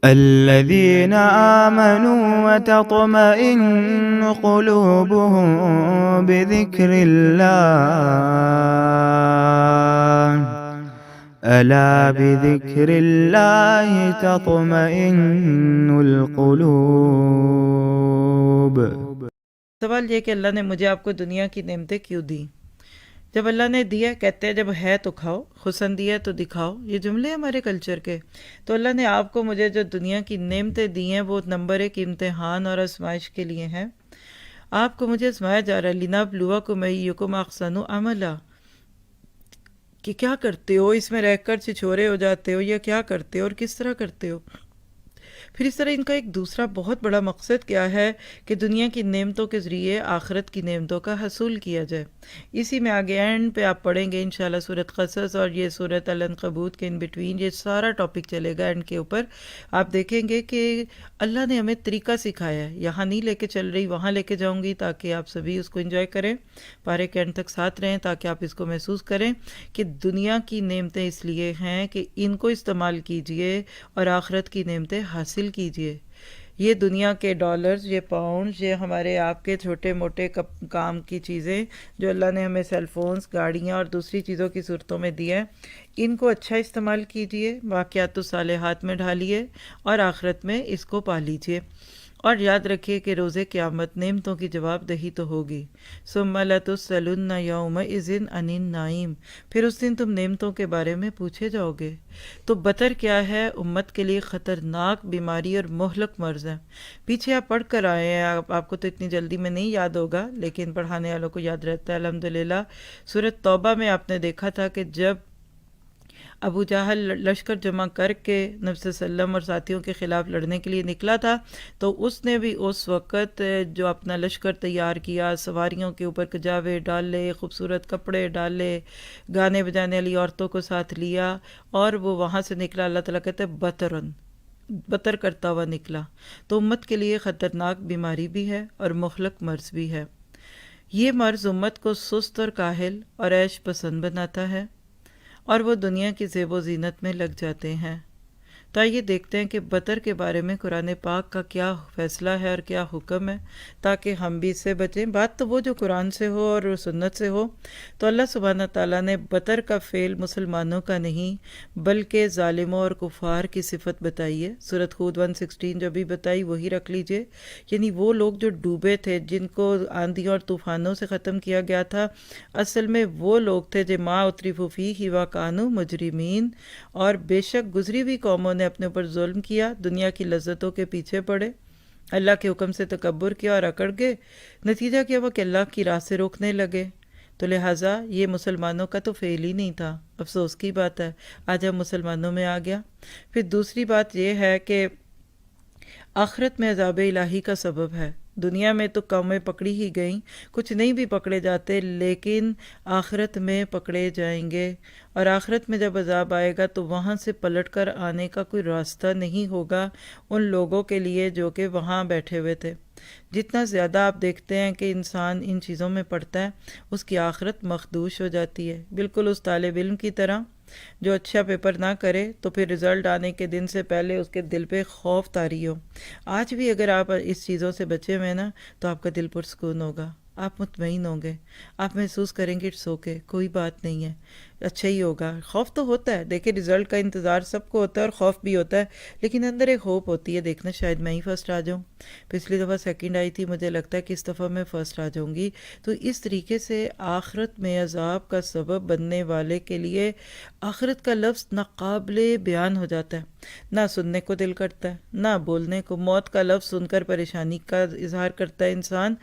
الذين آمنوا وتطمئن قلوبهم بذكر الله ألا بذكر الله تطمئن القلوب۔ سوال یہ کہ اللہ نے مجھے آپ کو دنیا کی نعمتیں کیوں دی؟ جب اللہ نے دیا، کہتے ہیں جب ہے تو کھاؤ، حسن دیا تو دکھاؤ، یہ جملے ہمارے کلچر کے۔ تو اللہ نے آپ کو مجھے جو دنیا کی نعمتیں دی ہیں وہ نمبر ایک امتحان اور آزمائش کے لیے ہیں۔ آپ کو مجھے آزمایا جا رہا ہے، لِنَبْلُوَکُمْ أَیُّکُمْ أَحْسَنُ عَمَلًا، کہ کیا کرتے ہو، اس میں رہ کر چھچورے ہو جاتے ہو یا کیا کرتے ہو اور کس طرح کرتے ہو۔ پھر اس طرح ان کا ایک دوسرا بہت بڑا مقصد کیا ہے کہ دنیا کی نعمتوں کے ذریعے آخرت کی نعمتوں کا حصول کیا جائے۔ اسی میں آگے اینڈ پہ آپ پڑھیں گے انشاءاللہ سورۃ قصص اور یہ سورۃ العنکبوت کے ان بٹوین یہ سارا ٹاپک چلے گا اینڈ کے اوپر۔ آپ دیکھیں گے کہ اللہ نے ہمیں طریقہ سکھایا ہے، یہاں نہیں لے کے چل رہی وہاں لے کے جاؤں گی تاکہ آپ سبھی اس کو انجوائے کریں، پارے کے اینڈ تک ساتھ رہیں تاکہ آپ اس کو محسوس کریں کہ دنیا کی نعمتیں اس لیے ہیں کہ ان کو استعمال کیجئے اور آخرت کی نعمتیں حاصل کیجئے۔ یہ دنیا کے ڈالرز، یہ پاؤنڈز، یہ ہمارے آپ کے چھوٹے موٹے کام کی چیزیں جو اللہ نے ہمیں سیل فونز، گاڑیاں اور دوسری چیزوں کی صورتوں میں دی ہیں، ان کو اچھا استعمال کیجئے، واقعات الصالحات میں ڈھالیے اور آخرت میں اس کو پا لیجئے۔ اور یاد رکھیے کہ روز قیامت نعمتوں کی جواب دہی تو ہوگی۔ ثم لتسألن یومئذ عن النعیم، پھر اس دن تم نعمتوں کے بارے میں پوچھے جاؤ گے۔ تو بطر کیا ہے؟ امت کے لیے خطرناک بیماری اور مہلک مرض ہے۔ پیچھے آپ پڑھ کر آئے ہیں، آپ کو تو اتنی جلدی میں نہیں یاد ہوگا لیکن پڑھانے والوں کو یاد رہتا ہے الحمدللہ۔ سورۃ توبہ میں آپ نے دیکھا تھا کہ جب ابو جہل لشکر جمع کر کے نبی صلی اللہ علیہ وسلم اور ساتھیوں کے خلاف لڑنے کے لیے نکلا تھا، تو اس نے بھی اس وقت جو اپنا لشکر تیار کیا، سواریوں کے اوپر کجاوے ڈالے، خوبصورت کپڑے ڈالے، گانے بجانے والی عورتوں کو ساتھ لیا اور وہ وہاں سے نکلا۔ اللہ تعالیٰ کہتے ہیں بطر کرتا ہوا نکلا۔ تو امت کے لیے خطرناک بیماری بھی ہے اور مہلک مرض بھی ہے۔ یہ مرض امت کو سست اور کاہل اور عیش پسند بناتا ہے اور وہ دنیا کی زیب و زینت میں لگ جاتے ہیں۔ تو آئیے دیکھتے ہیں کہ بطر کے بارے میں قرآن پاک کا کیا فیصلہ ہے اور کیا حکم ہے تاکہ ہم بھی اس سے بچیں۔ بات تو وہ جو قرآن سے ہو اور سنت سے ہو۔ تو اللہ سبحانہ تعالیٰ نے بطر کا فعل مسلمانوں کا نہیں بلکہ ظالموں اور کفار کی صفت بتائی ہے۔ سورۃ ہود 116 جو بھی بتائی وہی رکھ لیجئے، یعنی وہ لوگ جو ڈوبے تھے، جن کو آندھیوں اور طوفانوں سے ختم کیا گیا تھا، اصل میں وہ لوگ تھے جو ما اترفوا فیہ وکانوا مجرمین، اور بے شک گزری ہوئی قوموں نے اپنے اوپر ظلم کیا، دنیا کی لذتوں کے پیچھے پڑے، اللہ کے حکم سے تکبر کیا اور اکڑ گئے۔ نتیجہ کیا ہوا کہ اللہ کی راہ سے روکنے لگے۔ تو لہٰذا یہ مسلمانوں کا تو فعل ہی نہیں تھا، افسوس کی بات ہے، آج ہم مسلمانوں میں آ گیا۔ پھر دوسری بات یہ ہے کہ آخرت میں عذاب الہی کا سبب ہے۔ دنیا میں تو قومیں پکڑی ہی گئیں، کچھ نہیں بھی پکڑے جاتے، لیکن آخرت میں پکڑے جائیں گے، اور آخرت میں جب عذاب آئے گا تو وہاں سے پلٹ کر آنے کا کوئی راستہ نہیں ہوگا ان لوگوں کے لیے جو کہ وہاں بیٹھے ہوئے تھے۔ جتنا زیادہ آپ دیکھتے ہیں کہ انسان ان چیزوں میں پڑتا ہے، اس کی آخرت مخدوش ہو جاتی ہے، بالکل اس طالب علم کی طرح جو اچھا پیپر نہ کرے تو پھر رزلٹ آنے کے دن سے پہلے اس کے دل پہ خوف طاری ہو۔ آج بھی اگر آپ اس چیزوں سے بچے ہوئے نا تو آپ کا دل پرسکون ہوگا، آپ مطمئن ہوں گے، آپ محسوس کریں گے اٹس اوکے، کوئی بات نہیں ہے، اچھا ہی ہوگا۔ خوف تو ہوتا ہے، دیکھیں رزلٹ کا انتظار سب کو ہوتا ہے اور خوف بھی ہوتا ہے، لیکن اندر ایک ہوپ ہوتی ہے، دیکھنا شاید میں ہی فرسٹ آ جاؤں، پچھلی دفعہ سیکنڈ آئی تھی، مجھے لگتا ہے کہ اس دفعہ میں فرسٹ آ جاؤں گی۔ تو اس طریقے سے آخرت میں عذاب کا سبب بننے والے کے لیے آخرت کا لفظ ناقابل بیان ہو جاتا ہے، نہ سننے کو دل کرتا ہے نہ بولنے کو۔ موت کا لفظ سن کر پریشانی کا اظہار کرتا ہے انسان،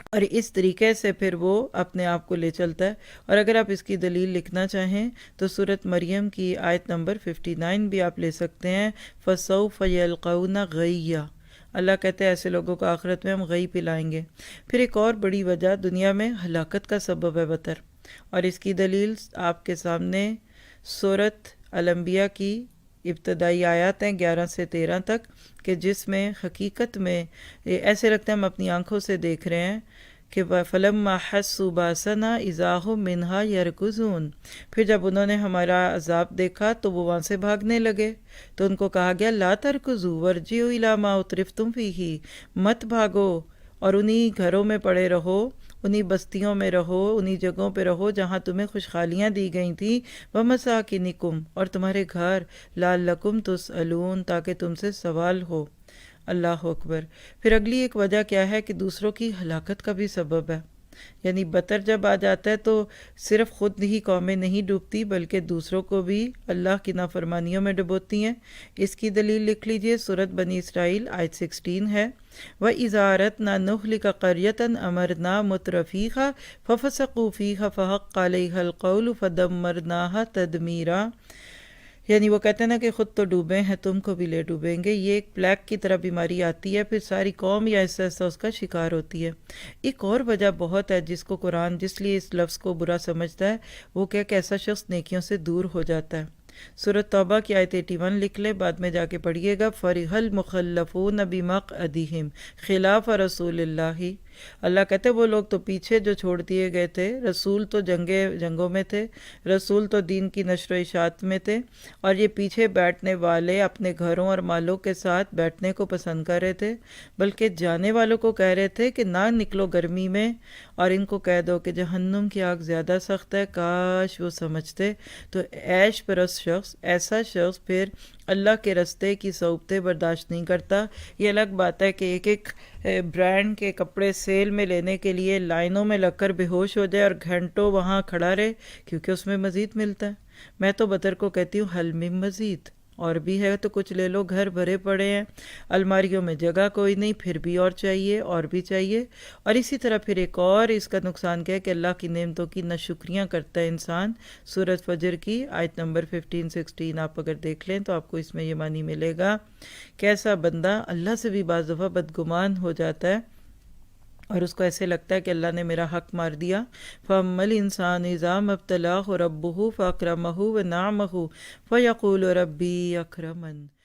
اور اس طریقے سے پھر وہ اپنے آپ کو لے چلتا ہے۔ اور اگر آپ اس کی دلیل لکھنا چاہیں تو سورۃ مریم کی آیت نمبر 59 بھی آپ لے سکتے ہیں، فَسَوْفَ يَلْقَوْنَ غَيًّا، اللہ کہتے ہیں ایسے لوگوں کو آخرت میں ہم غی پلائیں گے۔ پھر ایک اور بڑی وجہ دنیا میں ہلاکت کا سبب ہے بطر، اور اس کی دلیل آپ کے سامنے سورۃ الانبیاء کی ابتدائی آیات ہیں 11 سے 13 تک، کہ جس میں حقیقت میں ایسے لگتا ہے ہم اپنی آنکھوں سے دیکھ رہے ہیں کہ فلما حسوا باسنا اذا هم منها يركضون، پھر جب انہوں نے ہمارا عذاب دیکھا تو وہ وہاں سے بھاگنے لگے، تو ان کو کہا گیا لا ترکضوا وارجعوا الى ما اترفتم فيه، مت بھاگو اور انہی گھروں میں پڑے رہو، انہی بستیوں میں رہو، انہی جگہوں پہ رہو جہاں تمہیں خوشحالیاں دی گئی تھیں، ومساکنکم، اور تمہارے گھر، لعلکم تسألون، تاکہ تم سے سوال ہو۔ اللہ اکبر۔ پھر اگلی ایک وجہ کیا ہے کہ دوسروں کی ہلاکت کا بھی سبب ہے، یعنی بطر جب آ جاتا ہے تو صرف خود ہی قومیں نہیں ڈوبتی بلکہ دوسروں کو بھی اللہ کی نافرمانیوں میں ڈبوتی ہیں۔ اس کی دلیل لکھ لیجئے، سورۃ بنی اسرائیل آیت 16 ہے، وَإِذَا أَرَدْنَا نُهْلِكَ قَرْيَةً أَمَرْنَا مُتْرَفِيهَا فَفَسَقُوا فِيهَا فَحَقَّ عَلَيْهَا الْقَوْلُ فَدَمَّرْنَاهَا تَدْمِيرًا۔ یعنی وہ کہتے ہیں نا کہ خود تو ڈوبے ہیں تم کو بھی لے ڈوبیں گے، یہ ایک پلیگ کی طرح بیماری آتی ہے، پھر ساری قوم یا ایسا ایسا اس کا شکار ہوتی ہے۔ ایک اور وجہ بہت ہے جس کو قرآن جس لیے اس لفظ کو برا سمجھتا ہے، وہ کہ ایسا شخص نیکیوں سے دور ہو جاتا ہے۔ سورۃ توبہ کی آیت 81 لکھ لیں، بعد میں جا کے پڑھیے گا، فَرِحَ الْمُخَلَّفُونَ بِمَقْعَدِهِمْ خِلَافَ رسول اللہ۔ اللہ کہتے وہ لوگ تو پیچھے جو چھوڑ دیے گئے تھے، رسول تو جنگوں میں تھے، رسول تو دین کی نشر و اشاعت میں تھے، اور یہ پیچھے بیٹھنے والے اپنے گھروں اور مالوں کے ساتھ بیٹھنے کو پسند کر رہے تھے، بلکہ جانے والوں کو کہہ رہے تھے کہ نہ نکلو گرمی میں، اور ان کو کہہ دو کہ جہنم کی آگ زیادہ سخت ہے، کاش وہ سمجھتے۔ تو عیش پرست شخص، ایسا شخص پھر اللہ کے رستے کی صعوبتیں برداشت نہیں کرتا۔ یہ الگ بات ہے کہ ایک برانڈ کے کپڑے سیل میں لینے کے لیے لائنوں میں لگ کر بے ہوش ہو جائے اور گھنٹوں وہاں کھڑا رہے کیونکہ اس میں مزید ملتا ہے۔ میں تو بدر کو کہتی ہوں حل میں مزید، اور بھی ہے تو کچھ لے لو، گھر بھرے پڑے ہیں، الماریوں میں جگہ کوئی نہیں، پھر بھی اور چاہیے اور بھی چاہیے۔ اور اسی طرح پھر ایک اور اس کا نقصان کیا ہے کہ اللہ کی نعمتوں کی ناشکریاں کرتا ہے انسان۔ سورۃ فجر کی آیت نمبر 15-16 آپ اگر دیکھ لیں تو آپ کو اس میں یہ معنی ملے گا کہ ایسا بندہ اللہ سے بھی بعض دفعہ بدگمان ہو جاتا ہے، اور اس کو ایسے لگتا ہے کہ اللہ نے میرا حق مار دیا۔ فَأَمَّا الْإِنسَانُ إِذَا مَا ابْتَلَاهُ رَبُّهُ فَأَكْرَمَهُ وَنَعَمَهُ فَيَقُولُ رَبِّي أَكْرَمَنِ۔